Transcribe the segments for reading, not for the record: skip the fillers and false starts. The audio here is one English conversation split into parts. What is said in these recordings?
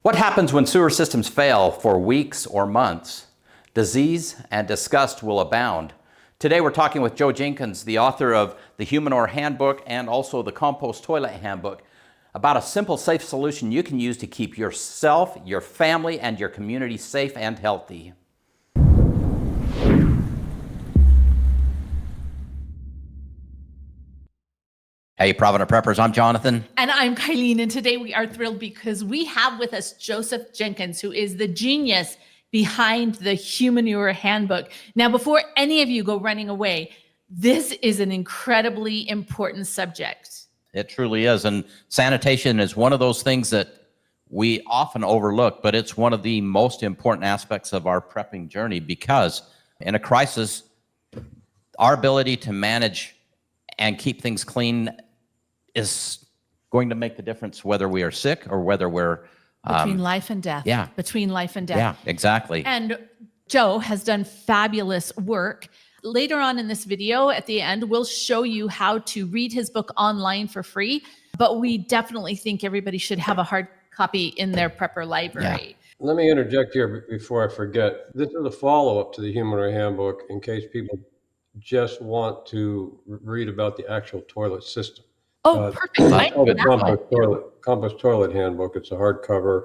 What happens when sewer systems fail for weeks or months? Disease and disgust will abound. Today we're talking with Joe Jenkins, the author of the Humanure Handbook and also the Compost Toilet Handbook, about a simple, safe solution you can use to keep yourself, your family, and your community safe and healthy. Hey, Provident Preppers, I'm Jonathan. And I'm Kylene, and today we are thrilled because we have with us Joseph Jenkins, who is the genius behind the Humanure Handbook. Now, before any of you go running away, this is an incredibly important subject. It truly is, and sanitation is one of those things that we often overlook, but it's one of the most important aspects of our prepping journey because in a crisis, our ability to manage and keep things clean is going to make the difference whether we are sick or whether we're between life and death. Yeah. Between life and death. Yeah, exactly. And Joe has done fabulous work. Later on in this video, at the end, we'll show you how to read his book online for free. But we definitely think everybody should have a hard copy in their prepper library. Yeah. Let me interject here before I forget. This is a follow-up to the Humanure Handbook in case people just want to read about the actual toilet system. Oh, perfect. It's called the Compost Toilet Handbook. It's a hardcover.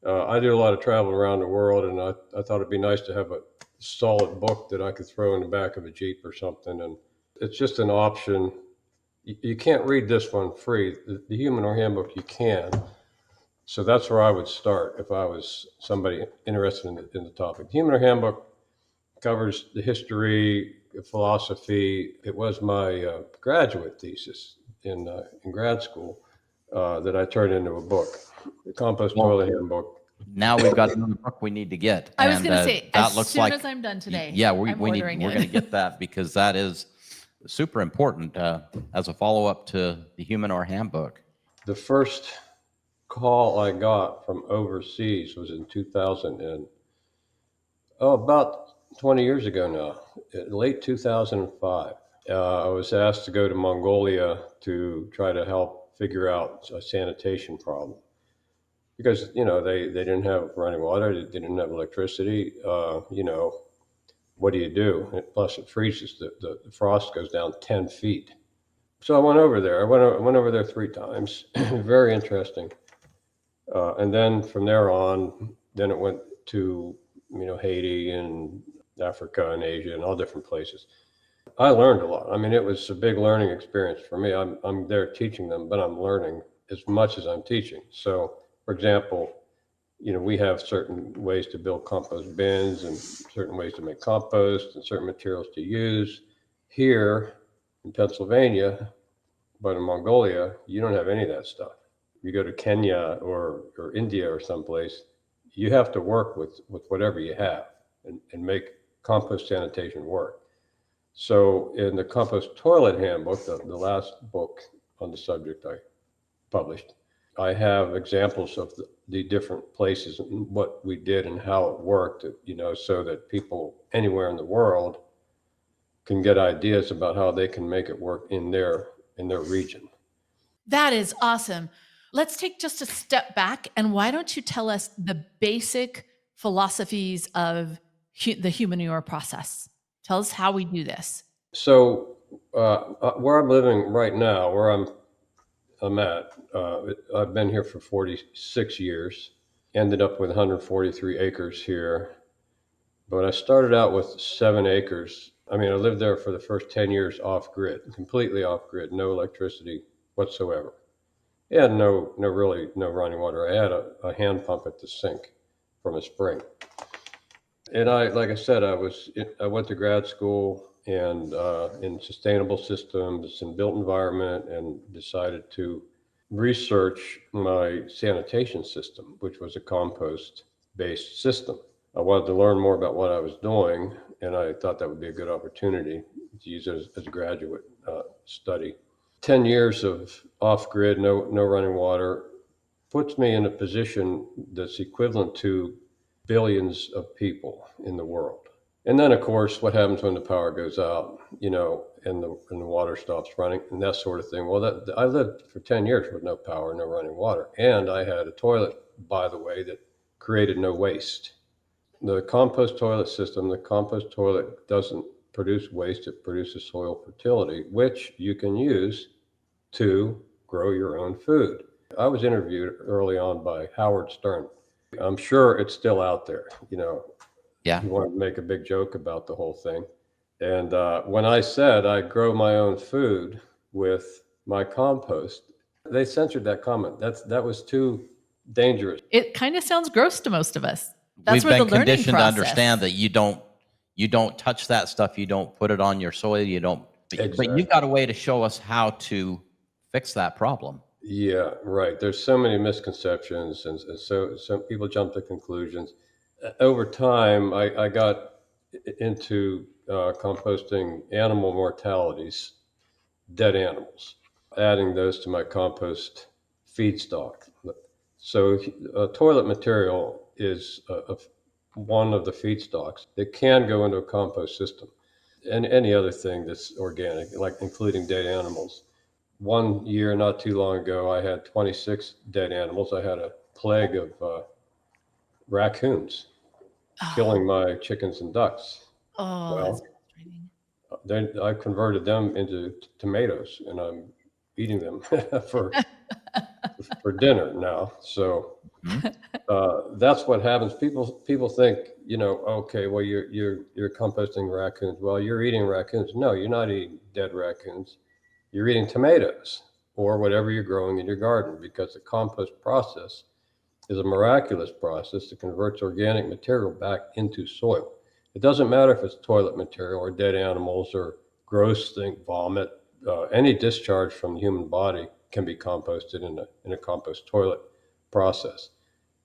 I do a lot of travel around the world, and I thought it'd be nice to have a solid book that I could throw in the back of a Jeep or something. And it's just an option. You can't read this one free. The Humanure Handbook, you can. So that's where I would start if I was somebody interested in the topic. The Humanure Handbook covers the history, philosophy. It was my graduate thesis in grad school that I turned into a book, the Compost Toilet Handbook. Now we've got another book we need to get. I was going to say, as soon as I'm done today, yeah, we're going to get that because that is super important as a follow-up to the Humanure Handbook. The first call I got from overseas was in 2000 and about 20 years ago now, late 2005. I was asked to go to Mongolia to try to help figure out a sanitation problem because, they didn't have running water, they didn't have electricity. What do you do? Plus it freezes, the frost goes down 10 feet. So I went over there. I went over there 3 times. Very interesting. And then from there on, then it went to, Haiti and Africa and Asia and all different places. I learned a lot. I mean, it was a big learning experience for me. I'm there teaching them, but I'm learning as much as I'm teaching. So, for example, we have certain ways to build compost bins and certain ways to make compost and certain materials to use. Here in Pennsylvania, but in Mongolia, you don't have any of that stuff. You go to Kenya or India or someplace, you have to work with whatever you have and make compost sanitation work. So in the Compost Toilet Handbook, the last book on the subject I published, I have examples of the different places and what we did and how it worked, so that people anywhere in the world can get ideas about how they can make it work in their region. That is awesome. Let's take just a step back, and why don't you tell us the basic philosophies of the Humanure process? Tell us how we do this. So where I'm living right now, where I'm at, I've been here for 46 years, ended up with 143 acres here. But I started out with 7 acres. I mean, I lived there for the first 10 years off grid, completely off grid, no electricity whatsoever. Yeah, no running water. I had a hand pump at the sink from a spring. And like I said, I went to grad school and in sustainable systems and built environment, and decided to research my sanitation system, which was a compost-based system. I wanted to learn more about what I was doing, and I thought that would be a good opportunity to use it as a graduate study. 10 years of off-grid, no running water, puts me in a position that's equivalent to billions of people in the world. And then, of course, what happens when the power goes out, and the water stops running and that sort of thing. Well, I lived for 10 years with no power, no running water, and I had a toilet by the way, that created no waste. The compost toilet system, the compost toilet doesn't produce waste, it produces soil fertility, which you can use to grow your own food. I was interviewed early on by Howard Stern. I'm sure it's still out there. Yeah. He wanted to make a big joke about the whole thing. And when I said I grow my own food with my compost, they censored that comment. That was too dangerous. It kind of sounds gross to most of us. That's We've where been the learning conditioned to process. understand that you don't touch that stuff. You don't put it on your soil. You don't. But Exactly. you've got a way to show us how to fix that problem. Yeah, right. There's so many misconceptions, and so some people jump to conclusions. Over time, I got into composting animal mortalities, dead animals, adding those to my compost feedstock. So toilet material is one of the feedstocks that can go into a compost system, and any other thing that's organic, like including dead animals. One year, not too long ago, I had 26 dead animals. I had a plague of raccoons killing my chickens and ducks. Oh, that's Well, frustrating. then I converted them into tomatoes, and I'm eating them for dinner now. So that's what happens. People think, okay, well, you're composting raccoons. Well, you're eating raccoons. No, you're not eating dead raccoons. You're eating tomatoes or whatever you're growing in your garden, because the compost process is a miraculous process that converts organic material back into soil. It doesn't matter if it's toilet material or dead animals or gross thing, vomit. Any discharge from the human body can be composted in a compost toilet process.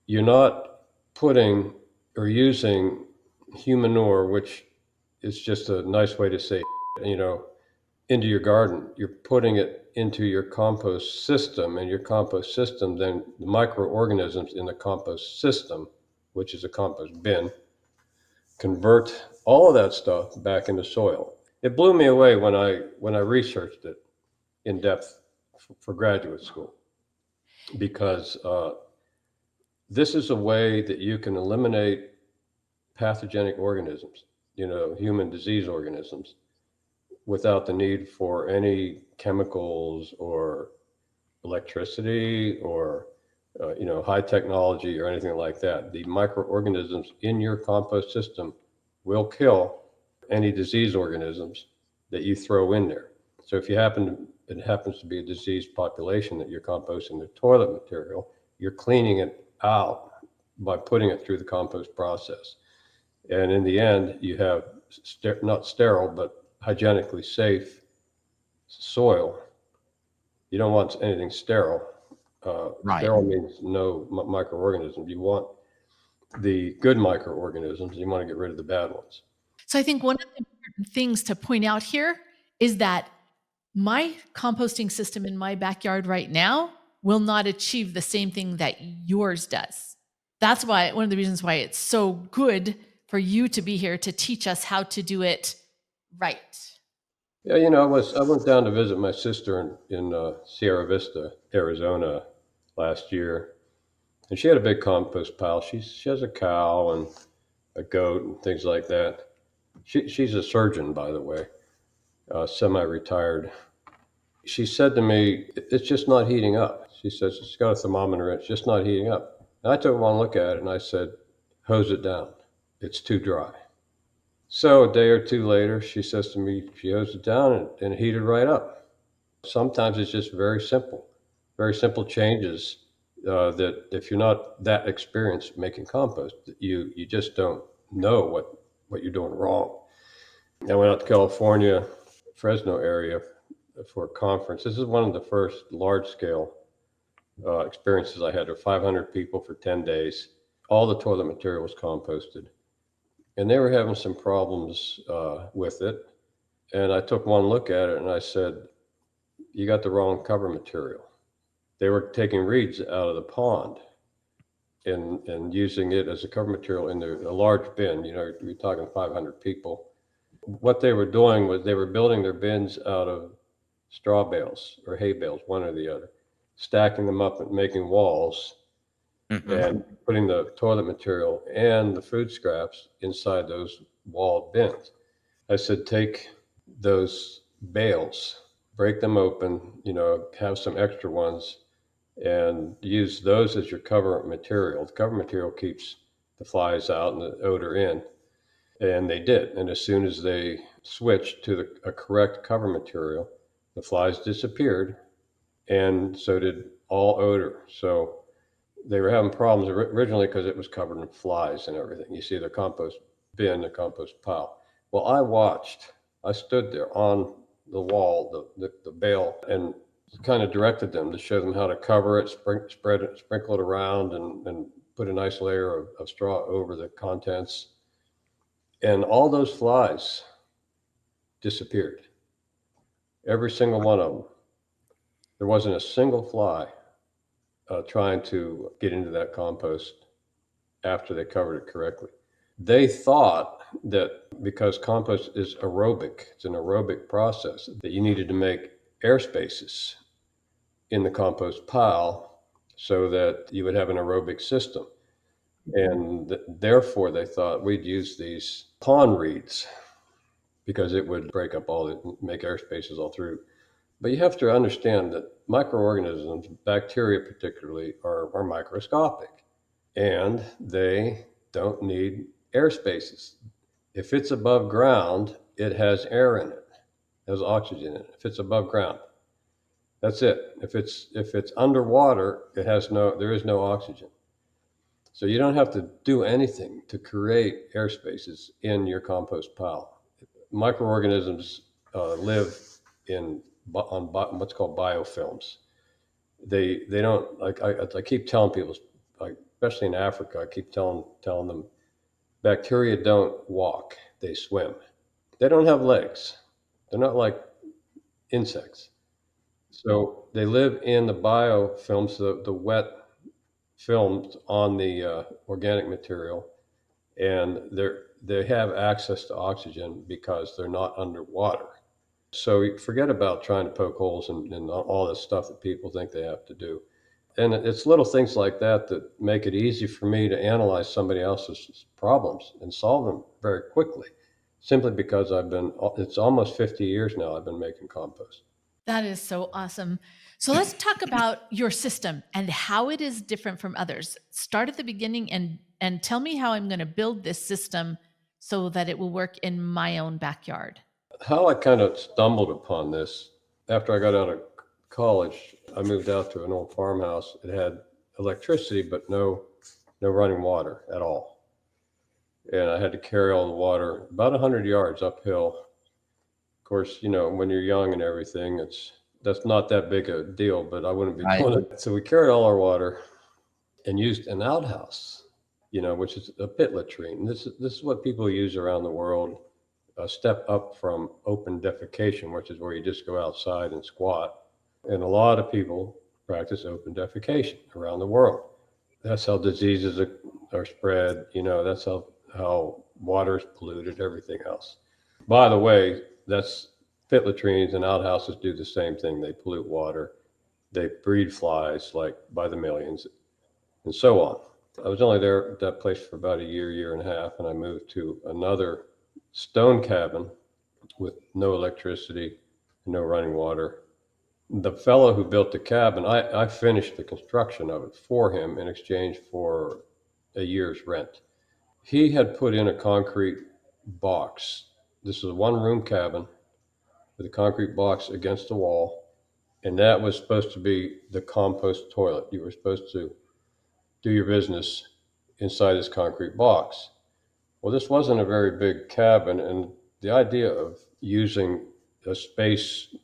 You're not putting or using Humanure, which is just a nice way to say, into your garden. You're putting it into your compost system, and your compost system, then the microorganisms in the compost system, which is a compost bin, convert all of that stuff back into soil. It blew me away when I researched it in depth for graduate school, because this is a way that you can eliminate pathogenic organisms, human disease organisms, without the need for any chemicals or electricity or high technology or anything like that. The microorganisms in your compost system will kill any disease organisms that you throw in there. So if it happens to be a diseased population that you're composting the toilet material, you're cleaning it out by putting it through the compost process. And in the end, you have not sterile, but hygienically safe soil. You don't want anything sterile. Right. Sterile means no microorganisms. You want the good microorganisms. You want to get rid of the bad ones. So I think one of the important things to point out here is that my composting system in my backyard right now will not achieve the same thing that yours does. That's why one of the reasons why it's so good for you to be here to teach us how to do it right. Yeah, I went down to visit my sister in Sierra Vista, Arizona, last year, and she had a big compost pile. She has a cow and a goat and things like that. She's a surgeon, by the way, semi-retired. She said to me, "It's just not heating up." She says, "It's got a thermometer, it's just not heating up." And I took one look at it and I said, "Hose it down. It's too dry." So a day or two later, she says to me, she hosed it down and it heated right up. Sometimes it's just very simple changes that if you're not that experienced making compost, you just don't know what you're doing wrong. I went out to California, Fresno area for a conference. This is one of the first large-scale experiences I had. There were 500 people for 10 days. All the toilet material was composted. And they were having some problems with it. And I took one look at it and I said, "You got the wrong cover material." They were taking reeds out of the pond and using it as a cover material in a large bin. You're talking 500 people. What they were doing was they were building their bins out of straw bales or hay bales, one or the other, stacking them up and making walls. and putting the toilet material and the food scraps inside those walled bins. I said, take those bales, break them open, have some extra ones, and use those as your cover material. The cover material keeps the flies out and the odor in. And they did. And as soon as they switched to a correct cover material, the flies disappeared, and so did all odor. So they were having problems originally because it was covered in flies and everything. You see the compost bin, the compost pile. Well, I stood there on the wall, the bale, and kind of directed them to show them how to cover it, spread it, sprinkle it around, and put a nice layer of straw over the contents. And all those flies disappeared. Every single one of them. There wasn't a single fly trying to get into that compost after they covered it correctly. They thought that because compost is aerobic, it's an aerobic process, that you needed to make air spaces in the compost pile so that you would have an aerobic system. And therefore, they thought we'd use these pond reeds because it would break up make air spaces all through. But you have to understand that microorganisms, bacteria particularly, are microscopic, and they don't need air spaces. If it's above ground, it has air in it, has oxygen in it. If it's above ground, that's it. If it's underwater, there is no oxygen. So you don't have to do anything to create air spaces in your compost pile. Microorganisms live on what's called biofilms. They don't, like I keep telling people, like especially in Africa, I keep telling them, bacteria don't walk, they swim. They don't have legs. They're not like insects. So they live in the biofilms, the wet films on the organic material, and they have access to oxygen because they're not underwater. So forget about trying to poke holes in all this stuff that people think they have to do. And it's little things like that that make it easy for me to analyze somebody else's problems and solve them very quickly, simply because it's almost 50 years now I've been making compost. That is so awesome. So let's talk about your system and how it is different from others. Start at the beginning and tell me how I'm going to build this system so that it will work in my own backyard. How I kind of stumbled upon this, after I got out of college, I moved out to an old farmhouse. It had electricity, but no running water at all. And I had to carry all the water about 100 yards uphill. Of course, when you're young and everything, that's not that big a deal, but I wouldn't be doing it. So we carried all our water and used an outhouse, which is a pit latrine. This is what people use around the world, a step up from open defecation, which is where you just go outside and squat. And a lot of people practice open defecation around the world. That's how diseases are spread. That's how water is polluted, everything else. By the way, that's pit latrines and outhouses do the same thing. They pollute water. They breed flies like by the millions and so on. I was only there at that place for about a year and a half, and I moved to another stone cabin with no electricity, no running water. The fellow who built the cabin, I finished the construction of it for him in exchange for a year's rent. He had put in a concrete box. This is a one-room cabin with a concrete box against the wall, and that was supposed to be the compost toilet. You were supposed to do your business inside this concrete box. Well, this wasn't a very big cabin, and the idea of using a space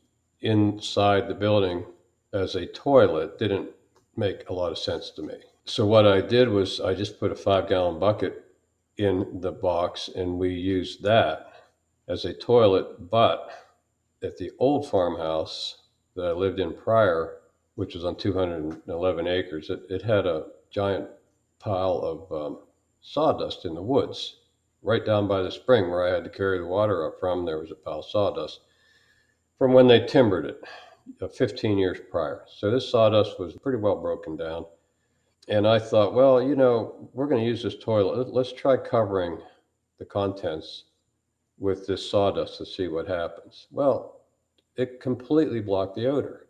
inside the building as a toilet didn't make a lot of sense to me. So what I did was I just put a 5-gallon bucket in the box, and we used that as a toilet. But at the old farmhouse that I lived in prior, which was on 211 acres, it had a giant pile of sawdust in the woods. Right down by the spring where I had to carry the water up from, there was a pile of sawdust from when they timbered it 15 years prior. So this sawdust was pretty well broken down. And I thought, well, we're going to use this toilet. Let's try covering the contents with this sawdust to see what happens. Well, it completely blocked the odor.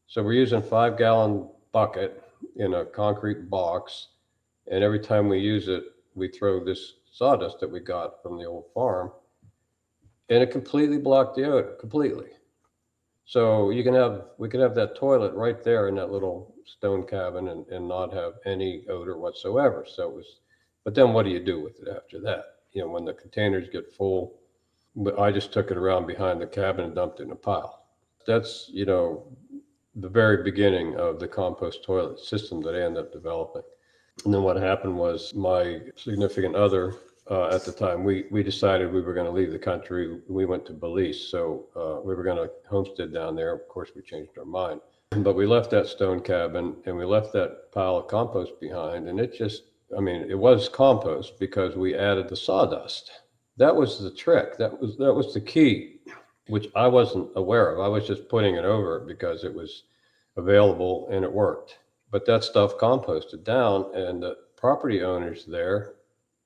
So we're using 5-gallon bucket in a concrete box, and every time we use it, we throw this sawdust that we got from the old farm, and it completely blocked the odor, completely. So we could have that toilet right there in that little stone cabin and not have any odor whatsoever. So it was, but then what do you do with it after that? When the containers get full, but I just took it around behind the cabin and dumped it in a pile. That's, the very beginning of the compost toilet system that I ended up developing. And then what happened was my significant other at the time, we decided we were going to leave the country. We went to Belize, so we were going to homestead down there. Of course, we changed our mind. But we left that stone cabin and we left that pile of compost behind. And it just, it was compost because we added the sawdust. That was the trick. That was the key, which I wasn't aware of. I was just putting it over because it was available and it worked. But that stuff composted down, and the property owners there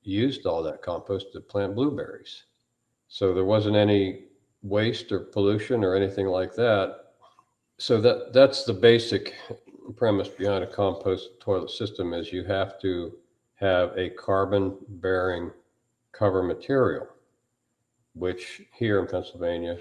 used all that compost to plant blueberries. So there wasn't any waste or pollution or anything like that. So that's the basic premise behind a compost toilet system, is you have to have a carbon bearing cover material, which here in Pennsylvania,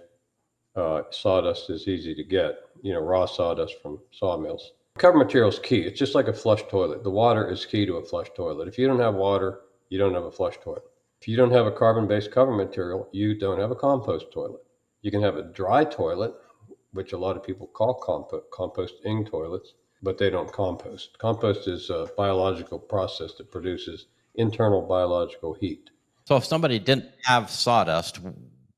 sawdust is easy to get, raw sawdust from sawmills. Cover material is key. It's just like a flush toilet. The water is key to a flush toilet. If you don't have water, you don't have a flush toilet. If you don't have a carbon-based cover material, you don't have a compost toilet. You can have a dry toilet, which a lot of people call composting toilets, but they don't compost. Compost is a biological process that produces internal biological heat. So if somebody didn't have sawdust,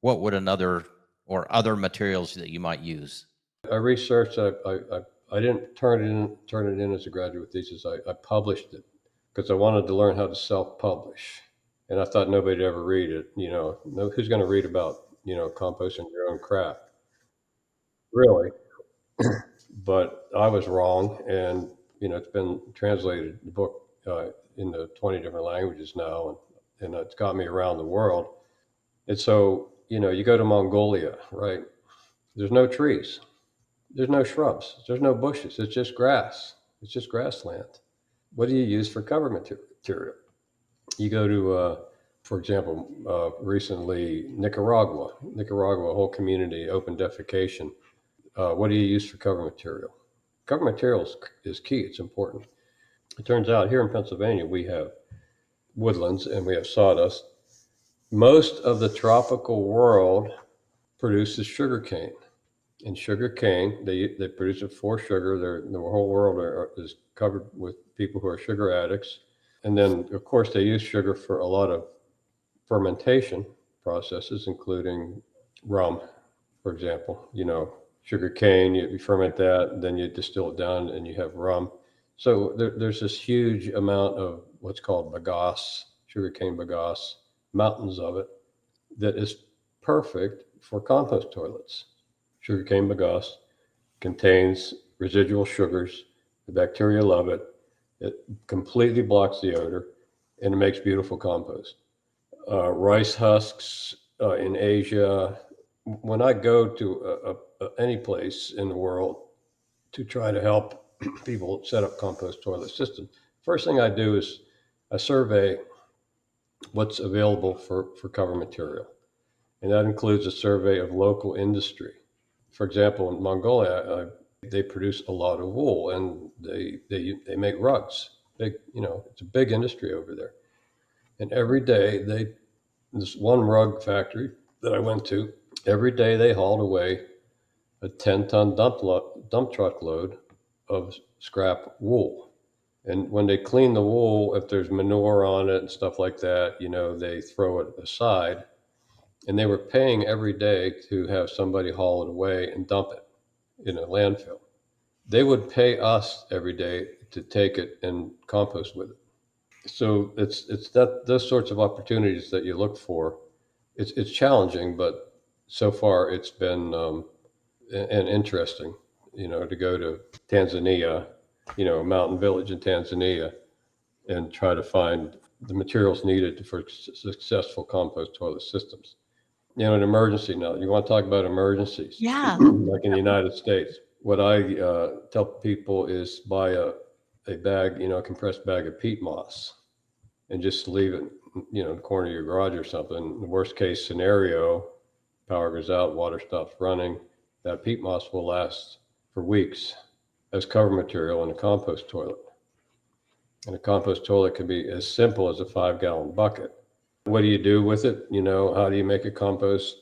what would other materials that you might use? I researched. I didn't turn it in as a graduate thesis. I published it because I wanted to learn how to self-publish, and I thought nobody'd ever read it. Who's going to read about composting your own crap, really? But I was wrong, and it's been translated, the book, into 20 different languages now, and it's got me around the world. And so you go to Mongolia, right? There's no trees. There's no shrubs. There's no bushes. It's just grass. It's just grassland. What do you use for cover material? You go to, for example, recently Nicaragua, a whole community, open defecation. What do you use for cover material? Cover material is key. It's important. It turns out here in Pennsylvania, we have woodlands and we have sawdust. Most of the tropical world produces sugarcane. In sugar cane, they produce it for sugar. The whole world is covered with people who are sugar addicts. And then, of course, they use sugar for a lot of fermentation processes, including rum, for example. Sugar cane, you ferment that, then you distill it down and you have rum. So there's this huge amount of what's called bagasse, sugarcane bagasse, mountains of it, that is perfect for compost toilets. Sugarcane bagasse contains residual sugars. The bacteria love it. It completely blocks the odor, and it makes beautiful compost. Rice husks in Asia. When I go to any place in the world to try to help people set up compost toilet systems, first thing I do is I survey what's available for cover material. And that includes a survey of local industry. For example, in Mongolia, they produce a lot of wool, and they make rugs. It's a big industry over there. And every day this one rug factory that I went to, every day they hauled away a 10-ton dump truck load of scrap wool. And when they clean the wool, if there's manure on it and stuff like that, they throw it aside. And they were paying every day to have somebody haul it away and dump it in a landfill. They would pay us every day to take it and compost with it. So it's those sorts of opportunities that you look for. It's challenging, but so far it's been and interesting. To go to Tanzania a mountain village in Tanzania and try to find the materials needed for successful compost toilet systems. An emergency now. You want to talk about emergencies? Yeah. Like in the United States. What I tell people is buy a bag, a compressed bag of peat moss and just leave it, in the corner of your garage or something. The worst case scenario, power goes out, water stops running. That peat moss will last for weeks as cover material in a compost toilet. And a compost toilet can be as simple as a 5-gallon bucket. What do you do with it? How do you make a compost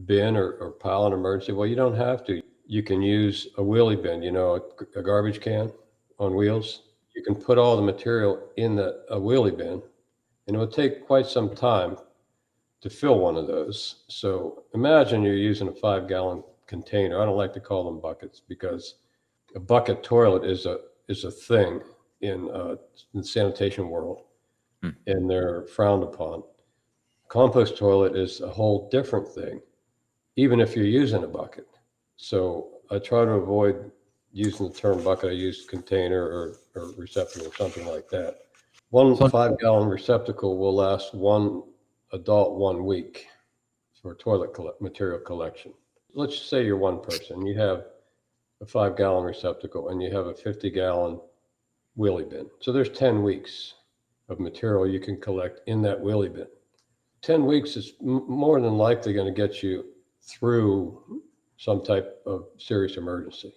bin or pile in emergency? Well, you don't have to. You can use a wheelie bin, a garbage can on wheels. You can put all the material in a wheelie bin, and it will take quite some time to fill one of those. So imagine you're using a 5-gallon container. I don't like to call them buckets because a bucket toilet is a thing in the sanitation world, and they're frowned upon. Compost toilet is a whole different thing, even if you're using a bucket. So I try to avoid using the term bucket. I use container or receptacle or something like that. One 5-gallon receptacle will last one adult 1 week for toilet material collection. Let's say you're one person. You have a 5-gallon receptacle and you have a 50-gallon wheelie bin. So there's 10 weeks of material you can collect in that wheelie bin. 10 weeks is more than likely going to get you through some type of serious emergency.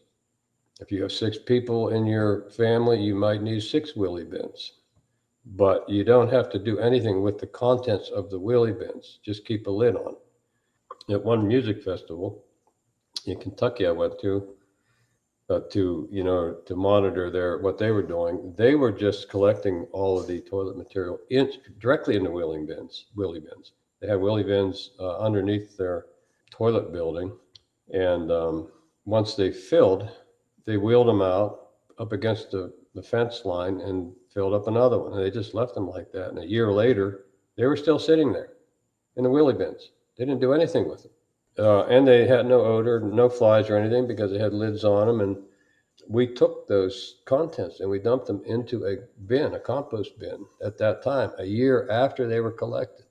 If you have 6 people in your family, you might need 6 wheelie bins, but you don't have to do anything with the contents of the wheelie bins. Just keep a lid on. At one music festival in Kentucky I went to monitor what they were doing. They were just collecting all of the toilet material directly in the wheelie bins. They had wheelie bins underneath their toilet building, and once they filled, they wheeled them out up against the fence line and filled up another one. And they just left them like that. And a year later, they were still sitting there in the wheelie bins. They didn't do anything with them. And they had no odor, no flies or anything because they had lids on them. And we took those contents and we dumped them into a compost bin at that time, a year after they were collected.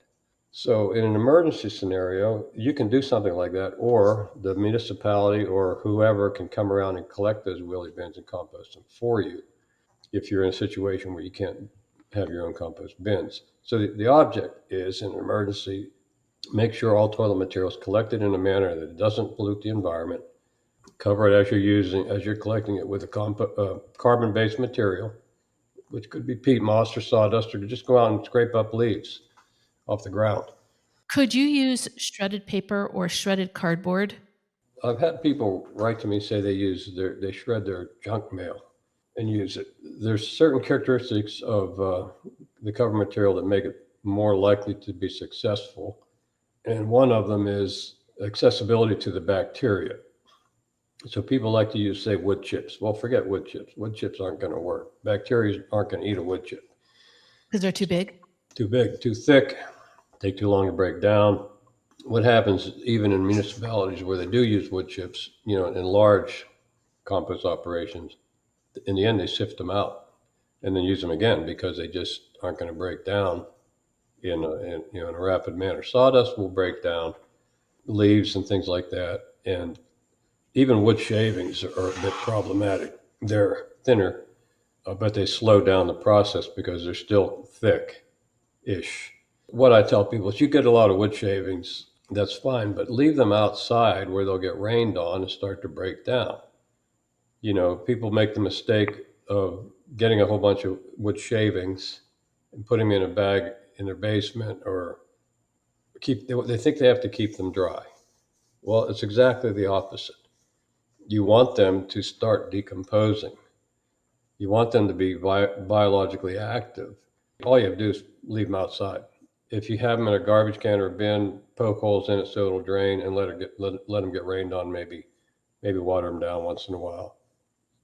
So in an emergency scenario, you can do something like that, or the municipality or whoever can come around and collect those wheelie bins and compost them for you if you're in a situation where you can't have your own compost bins. So the object is, in an emergency, make sure all toilet material is collected in a manner that it doesn't pollute the environment. Cover it as you're collecting it with a carbon-based material, which could be peat moss or sawdust, or just go out and scrape up leaves off the ground. Could you use shredded paper or shredded cardboard? I've had people write to me say they shred their junk mail and use it. There's certain characteristics of the cover material that make it more likely to be successful, and one of them is accessibility to the bacteria. So people like to use, say, wood chips. Well, forget wood chips. Wood chips aren't going to work. Bacteria aren't going to eat a wood chip. Because they're too big? Too big, too thick, take too long to break down. What happens even in municipalities where they do use wood chips, in large compost operations, in the end they sift them out and then use them again because they just aren't going to break down in a rapid manner. Sawdust will break down, leaves and things like that, and even wood shavings are a bit problematic. They're thinner, but they slow down the process because they're still thick-ish. What I tell people is you get a lot of wood shavings, that's fine, but leave them outside where they'll get rained on and start to break down. People make the mistake of getting a whole bunch of wood shavings and putting them in a bag in their basement, or they think they have to keep them dry. Well, it's exactly the opposite. You want them to start decomposing. You want them to be biologically active. All you have to do is leave them outside. If you have them in a garbage can or a bin, poke holes in it so it'll drain, and let them get rained on. Maybe water them down once in a while,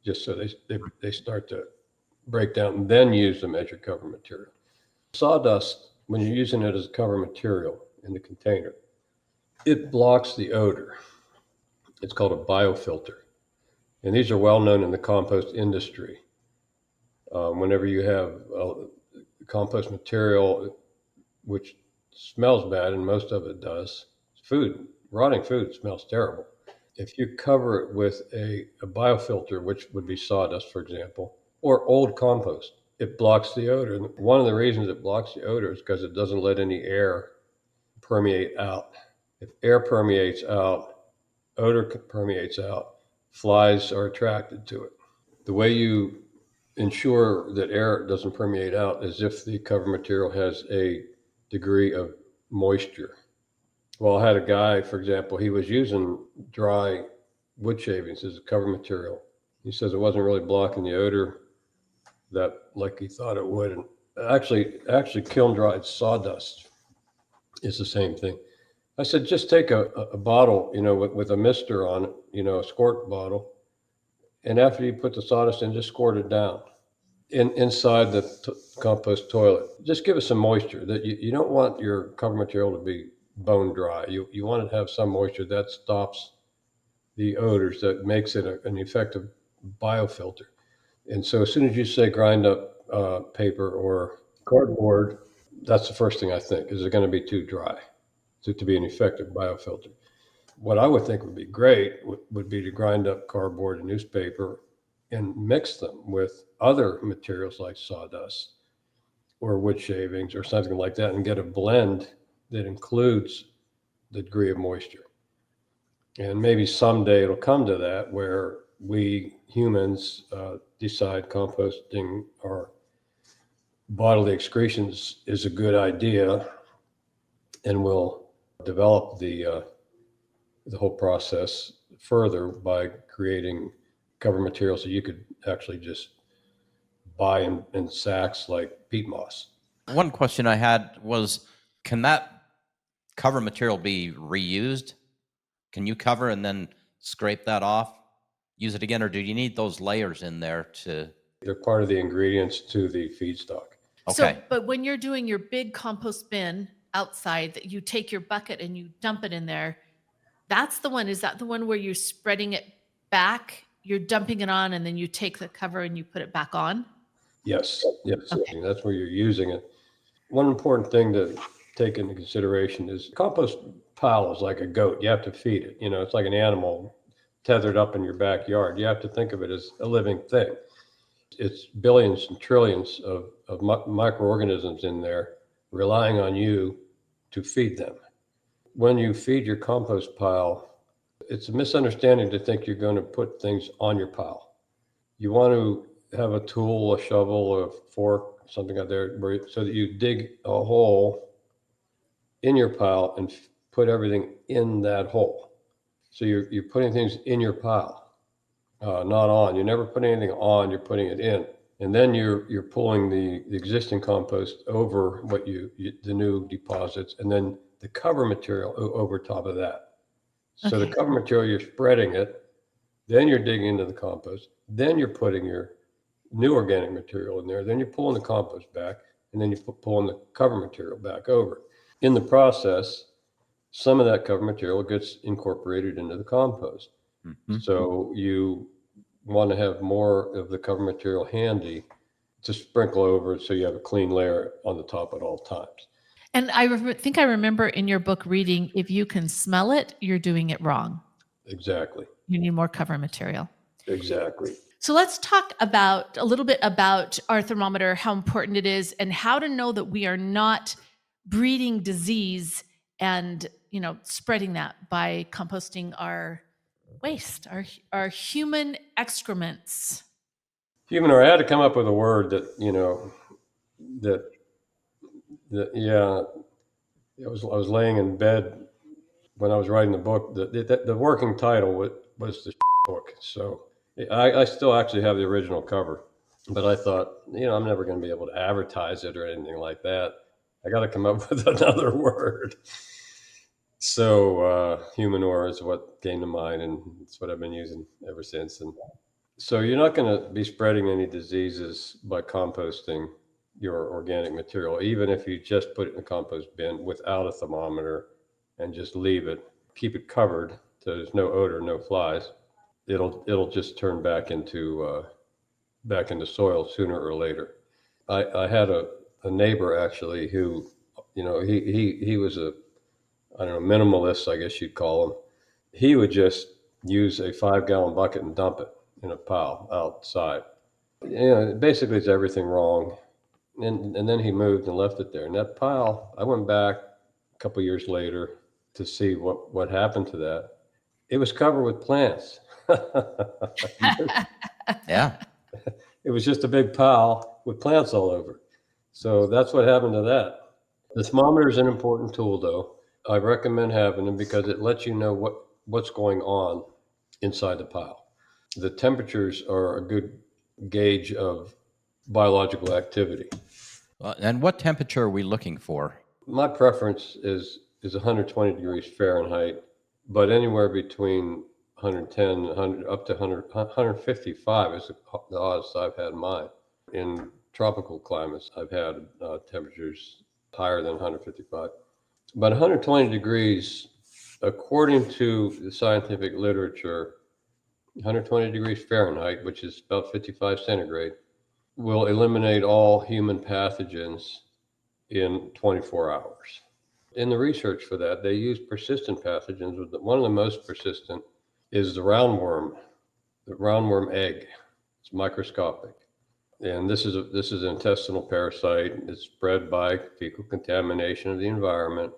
just so they start to break down, and then use them as your cover material. Sawdust, when you're using it as a cover material in the container, it blocks the odor. It's called a biofilter. And these are well known in the compost industry. Whenever you have compost material, which smells bad, and most of it does, rotting food smells terrible. If you cover it with a biofilter, which would be sawdust, for example, or old compost, it blocks the odor. And one of the reasons it blocks the odor is because it doesn't let any air permeate out. If air permeates out, odor permeates out, flies are attracted to it. The way you ensure that air doesn't permeate out is if the cover material has a degree of moisture. Well, I had a guy, for example, he was using dry wood shavings as a cover material. He says it wasn't really blocking the odor that like he thought it would. And actually kiln dried sawdust is the same thing. I said, just take a bottle, with a mister on it, a squirt bottle. And after you put the sawdust in, just squirt it down inside the compost toilet. Just give it some moisture. That you don't want your cover material to be bone dry. You want it to have some moisture that stops the odors, that makes it an effective biofilter. And so as soon as you say grind up paper or cardboard, that's the first thing I think. Is it going to be too dry to be an effective biofilter? What I would think would be great would be to grind up cardboard and newspaper and mix them with other materials like sawdust or wood shavings or something like that, and get a blend that includes the degree of moisture. And maybe someday it'll come to that where we humans decide composting our bodily excretions is a good idea, and we'll develop the whole process further by creating cover materials that you could actually just buy in sacks like peat moss. One question I had was, can that cover material be reused? Can you cover and then scrape that off, use it again, or do you need those layers in there to? They're part of the ingredients to the feedstock. Okay. So, but when you're doing your big compost bin outside, that you take your bucket and you dump it in there, that's the one. Is that the one where you're spreading it back? You're dumping it on, and then you take the cover and you put it back on? Yes. Okay. That's where you're using it. One important thing to take into consideration is compost pile is like a goat. You have to feed it. It's like an animal tethered up in your backyard. You have to think of it as a living thing. It's billions and trillions of microorganisms in there relying on you to feed them. When you feed your compost pile, it's a misunderstanding to think you're going to put things on your pile. You want to have a tool, a shovel, a fork, something out there, so that you dig a hole in your pile and put everything in that hole. So you're putting things in your pile, not on. You never put anything on, you're putting it in. And then you're pulling the existing compost over the new deposits, and then the cover material over top of that. So Okay. the cover material, you're spreading it, then you're digging into the compost, then you're putting your new organic material in there, then you're pulling the compost back, and then you're pulling the cover material back over. In the process, some of that cover material gets incorporated into the compost. Mm-hmm. So you want to have more of the cover material handy to sprinkle over so you have a clean layer on the top at all times. And I think I remember in your book reading, if you can smell it, you're doing it wrong. Exactly. You need more cover material. Exactly. So let's talk a little bit about our thermometer, how important it is, and how to know that we are not breeding disease and spreading that by composting our waste, our human excrements. Humanure, I had to come up with a word that yeah. I was laying in bed when I was writing the book. The working title was the book. So I still actually have the original cover, but I thought, I'm never going to be able to advertise it or anything like that. I got to come up with another word. So Humanure is what came to mind, and it's what I've been using ever since. And so you're not going to be spreading any diseases by composting your organic material, even if you just put it in the compost bin without a thermometer and just leave it, keep it covered so there's no odor, no flies. It'll just turn back into back in the soil sooner or later. I had a neighbor actually who, he was a, I don't know, minimalist, I guess you'd call him. He would just use a 5-gallon bucket and dump it in a pile outside. Basically it's everything wrong. And then he moved and left it there. And that pile, I went back a couple years later to see what happened to that. It was covered with plants. Yeah. It was just a big pile with plants all over. So that's what happened to that. The thermometer is an important tool, though. I recommend having them because it lets you know what's going on inside the pile. The temperatures are a good gauge of biological activity. And what temperature are we looking for? My preference is 120 degrees Fahrenheit, but anywhere between 110 100, up to 155 is the hottest I've had mine. In tropical climates, I've had temperatures higher than 155. But 120 degrees, according to the scientific literature, 120 degrees Fahrenheit, which is about 55 centigrade, will eliminate all human pathogens in 24 hours. In the research for that, they use persistent pathogens. One of the most persistent is the roundworm egg. It's microscopic. And this is an intestinal parasite. It's spread by fecal contamination of the environment.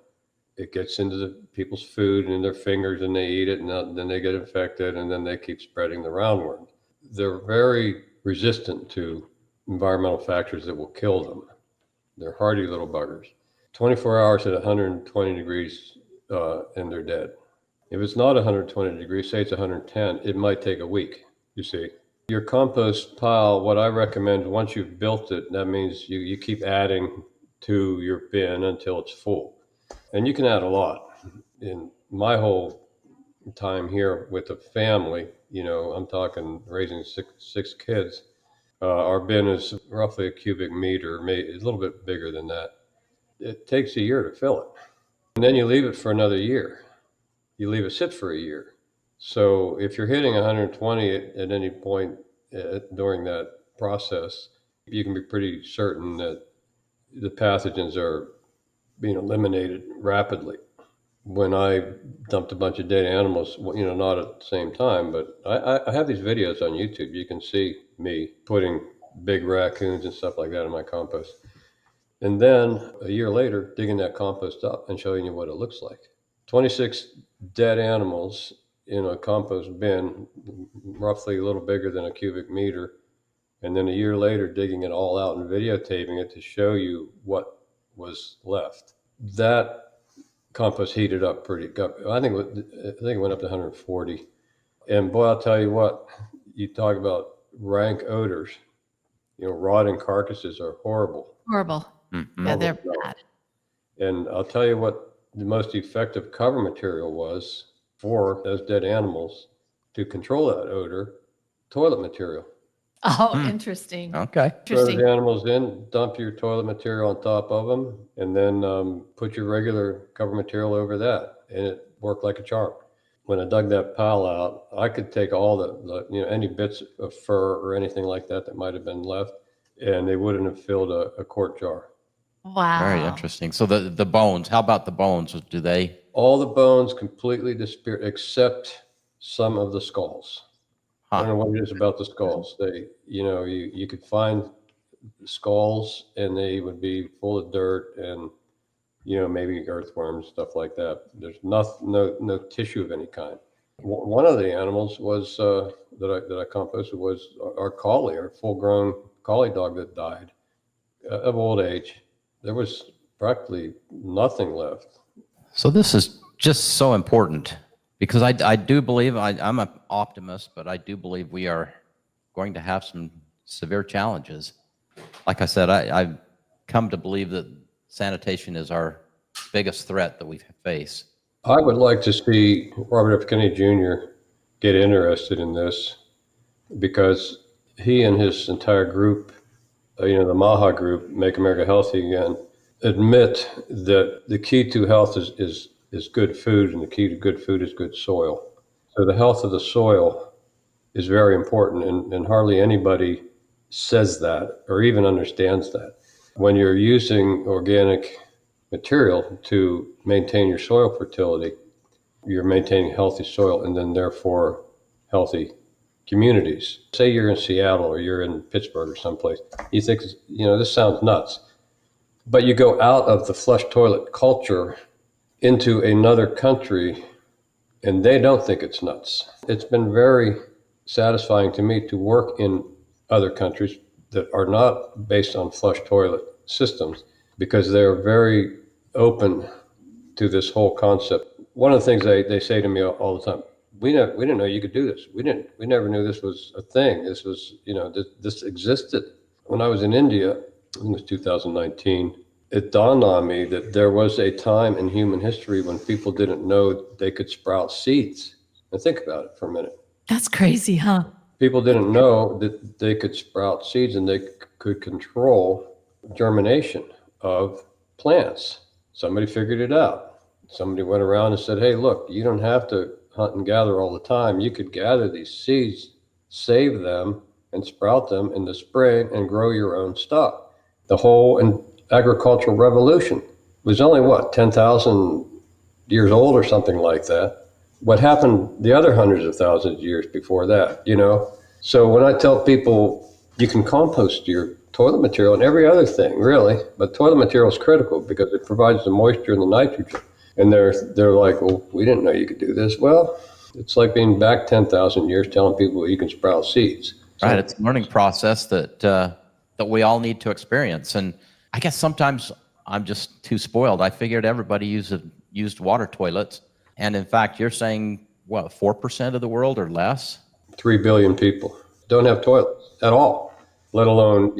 It gets into the people's food and in their fingers, and they eat it, and then they get infected, and then they keep spreading the roundworm. They're very resistant to environmental factors that will kill them. They're hardy little buggers. 24 hours at 120 degrees, and they're dead. If it's not 120 degrees, say it's 110, it might take a week, you see. Your compost pile, what I recommend, once you've built it, that means you keep adding to your bin until it's full. And you can add a lot. In my whole time here with the family, I'm talking raising six kids, our bin is roughly a cubic meter, maybe a little bit bigger than that. It takes a year to fill it. And then you leave it for another year. You leave it sit for a year. So if you're hitting 120 at any point during that process, you can be pretty certain that the pathogens are being eliminated rapidly. When I dumped a bunch of dead animals, not at the same time, but I have these videos on YouTube. You can see me putting big raccoons and stuff like that in my compost. And then a year later, digging that compost up and showing you what it looks like. 26 dead animals in a compost bin, roughly a little bigger than a cubic meter. And then a year later, digging it all out and videotaping it to show you what was left. That compost heated up pretty good. I think it went up to 140. And boy, I'll tell you what, you talk about rank odors. Rotting carcasses are horrible. Horrible. Mm-hmm. Yeah, they're bad. And I'll tell you what the most effective cover material was for those dead animals to control that odor: toilet material. Oh, interesting. Okay. Throw Interesting. the animals in, dump your toilet material on top of them, and then put your regular cover material over that, and it worked like a charm. When I dug that pile out, I could take all the any bits of fur or anything like that might have been left, and they wouldn't have filled a quart jar. Wow. Very interesting. So the bones, how about the bones? Do they? All the bones completely disappeared except some of the skulls. I don't know what it is about the skulls. They, you could find skulls and they would be full of dirt and, maybe earthworms, stuff like that. There's no tissue of any kind. One of the animals was that I composted was our collie, our full-grown collie dog that died of old age. There was practically nothing left. So this is just so important because I do believe, I'm an optimist, but I do believe we are going to have some severe challenges. Like I said, I've come to believe that sanitation is our biggest threat that we face. I would like to see Robert F. Kennedy Jr. get interested in this because he and his entire group, the MAHA group, Make America Healthy Again, admit that the key to health is good food, and the key to good food is good soil. So the health of the soil is very important, and hardly anybody says that or even understands that. When you're using organic material to maintain your soil fertility, you're maintaining healthy soil and then therefore healthy communities. Say you're in Seattle or you're in Pittsburgh or someplace. You think, this sounds nuts. But you go out of the flush toilet culture into another country and they don't think it's nuts. It's been very satisfying to me to work in other countries that are not based on flush toilet systems because they're very open to this whole concept. One of the things they say to me all the time, we didn't know you could do this. We never knew this was a thing. This was, this existed. When I was in India, I think it was 2019, it dawned on me that there was a time in human history when people didn't know they could sprout seeds. And think about it for a minute. That's crazy, huh? People didn't know that they could sprout seeds and they could control germination of plants. Somebody figured it out. Somebody went around and said, hey, look, you don't have to hunt and gather all the time. You could gather these seeds, save them, and sprout them in the spring and grow your own stuff. The whole agricultural revolution was only, 10,000 years old or something like that. What happened the other hundreds of thousands of years before that, So when I tell people you can compost your toilet material and every other thing, really, but toilet material is critical because it provides the moisture and the nitrogen. And they're like, well, we didn't know you could do this. Well, it's like being back 10,000 years telling people you can sprout seeds. Right. It's a learning process that we all need to experience. And I guess sometimes I'm just too spoiled. I figured everybody used water toilets. And in fact, you're saying, 4% of the world or less? 3 billion people don't have toilets at all, let alone,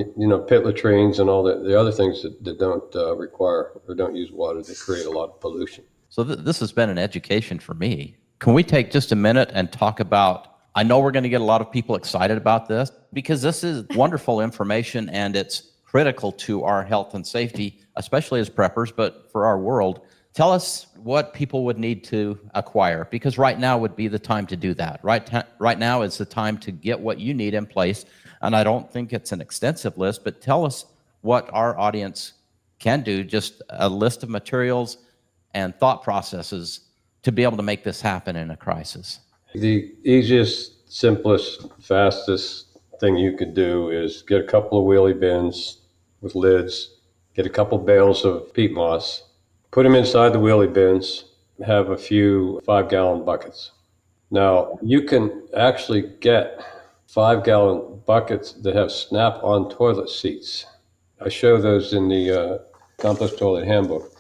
pit latrines and all the other things that don't require or don't use water that create a lot of pollution. So this has been an education for me. Can we take just a minute and talk about, I know we're going to get a lot of people excited about this because this is wonderful information and it's critical to our health and safety, especially as preppers, but for our world. Tell us what people would need to acquire, because right now would be the time to do that. Right now is the time to get what you need in place. And I don't think it's an extensive list, but tell us what our audience can do, just a list of materials and thought processes to be able to make this happen in a crisis. The easiest, simplest, fastest thing you could do is get a couple of wheelie bins with lids, get a couple bales of peat moss, put them inside the wheelie bins, have a few 5-gallon buckets. Now, you can actually get 5-gallon buckets that have snap-on toilet seats. I show those in the Compost Toilet Handbook.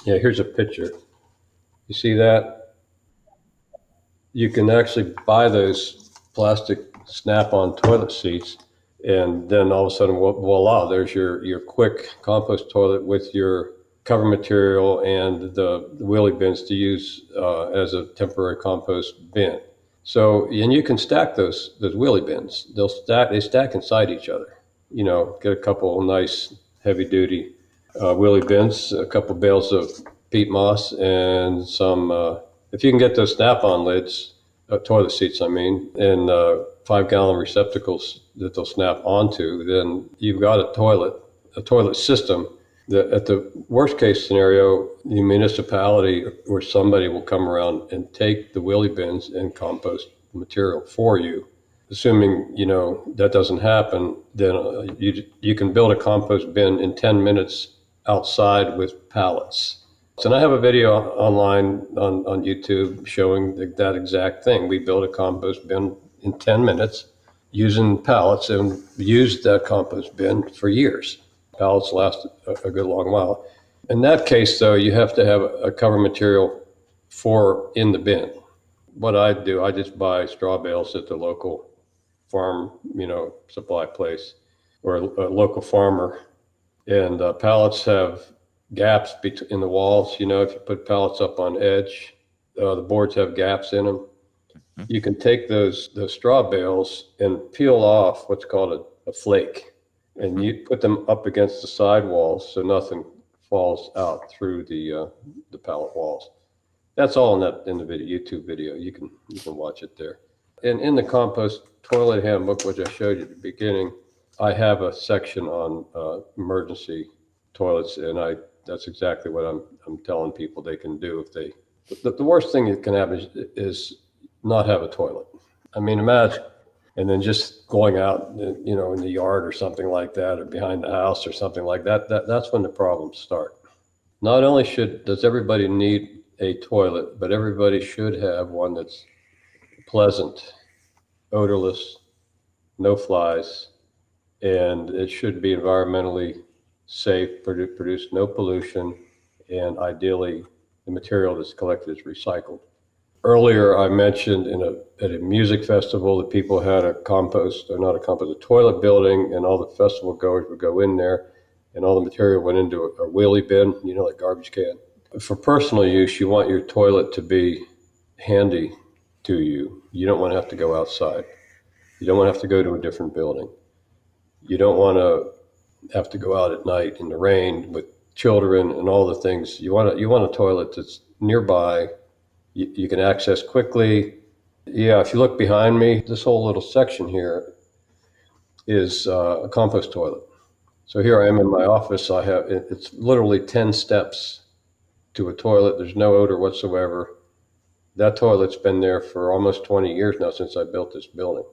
Yeah, here's a picture. You see that? You can actually buy those plastic snap-on toilet seats, and then all of a sudden, voila, there's your quick compost toilet with your cover material and the wheelie bins to use as a temporary compost bin. So, and you can stack those wheelie bins. They stack inside each other. Get a couple nice heavy-duty wheelie bins, a couple bales of peat moss, and some. If you can get those snap-on lids, toilet seats, and 5-gallon receptacles that they'll snap onto, then you've got a toilet system. At the worst case scenario, the municipality or somebody will come around and take the wheelie bins and compost material for you. Assuming, that doesn't happen, then you can build a compost bin in 10 minutes outside with pallets. And I have a video online on YouTube showing that exact thing. We built a compost bin in 10 minutes using pallets and used that compost bin for years. Pallets last a good long while. In that case, though, you have to have a cover material for in the bin. What I do, I just buy straw bales at the local farm, supply place or a local farmer. And pallets have gaps in the walls. If you put pallets up on edge, the boards have gaps in them. You can take those straw bales and peel off what's called a flake. And you put them up against the side walls so nothing falls out through the pallet walls. That's all in the video, YouTube video. You can watch it there. And in the Compost Toilet Handbook, which I showed you at the beginning, I have a section on emergency toilets, and that's exactly what I'm telling people they can do if they. The worst thing that can happen is not have a toilet. I mean, imagine, and then just going out, in the yard or something like that, or behind the house or something like that. That's when the problems start. Not only does everybody need a toilet, but everybody should have one that's pleasant, odorless, no flies, and it should be environmentally safe, produce no pollution, and ideally the material that's collected is recycled. Earlier, I mentioned at a music festival that people had a toilet building, and all the festival goers would go in there, and all the material went into a wheelie bin, like garbage can. For personal use, you want your toilet to be handy to you. You don't want to have to go outside. You don't want to have to go to a different building. You don't want to have to go out at night in the rain with children and all the things. You want a toilet that's nearby. You can access quickly. Yeah, if you look behind me, this whole little section here is a compost toilet. So here I am in my office. It's literally 10 steps to a toilet. There's no odor whatsoever. That toilet's been there for almost 20 years now, since I built this building.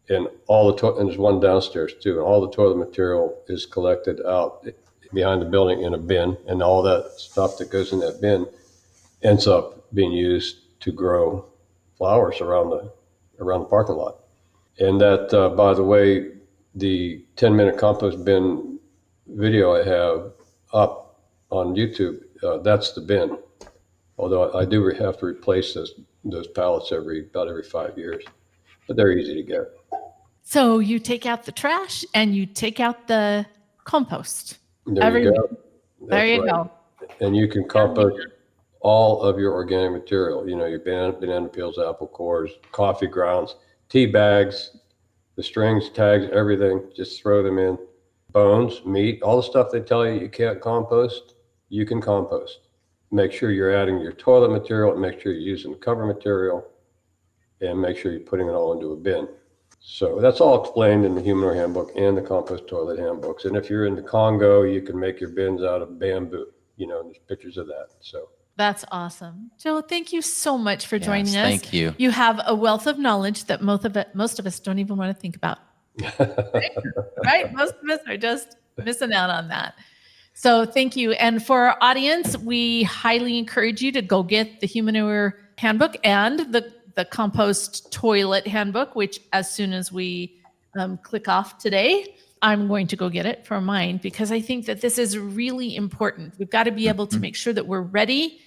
And and there's one downstairs too. And all the toilet material is collected out behind the building in a bin, and all that stuff that goes in that bin ends up being used to grow flowers around the parking lot. And that, by the way, the 10-minute compost bin video I have up on YouTube, that's the bin. Although I do have to replace those pallets about every 5 years, but they're easy to get. So you take out the trash and you take out the compost. There you go. There you right. go. And you can compost all of your organic material, your banana peels, apple cores, coffee grounds, tea bags, the strings, tags, everything. Just throw them in. Bones, meat, all the stuff they tell you can't compost, you can compost. Make sure you're adding your toilet material, and make sure you're using cover material, and make sure you're putting it all into a bin. So that's all explained in the Humanure Handbook and the Compost Toilet Handbooks. And if you're in the Congo, you can make your bins out of bamboo. There's pictures of that. So that's awesome. Joe, thank you so much for joining us. Thank you. You have a wealth of knowledge that most of us don't even want to think about. Right? Most of us are just missing out on that. So thank you. And for our audience, we highly encourage you to go get the Humanure Handbook and the Compost Toilet Handbook, which as soon as we click off today, I'm going to go get it for mine, because I think that this is really important. We've got to be able to make sure that we're ready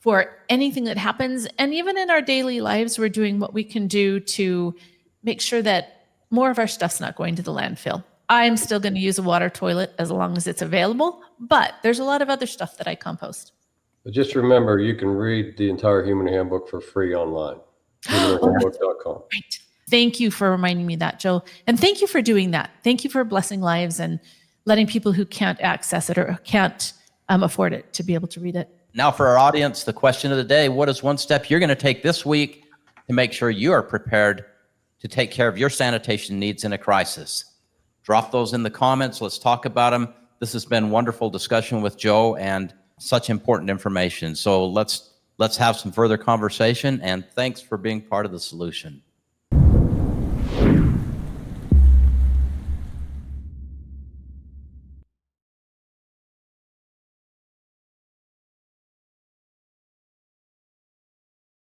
for anything that happens. And even in our daily lives, we're doing what we can do to make sure that more of our stuff's not going to the landfill. I'm still going to use a water toilet as long as it's available, but there's a lot of other stuff that I compost. But just remember, you can read the entire Human Handbook for free online. HumanureHandbook.com. Right. Thank you for reminding me that, Joe. And thank you for doing that. Thank you for blessing lives and letting people who can't access it or can't afford it to be able to read it. Now for our audience, the question of the day: what is one step you're going to take this week to make sure you are prepared to take care of your sanitation needs in a crisis? Drop those in the comments. Let's talk about them. This has been wonderful discussion with Joe and such important information. So let's have some further conversation, and thanks for being part of the solution.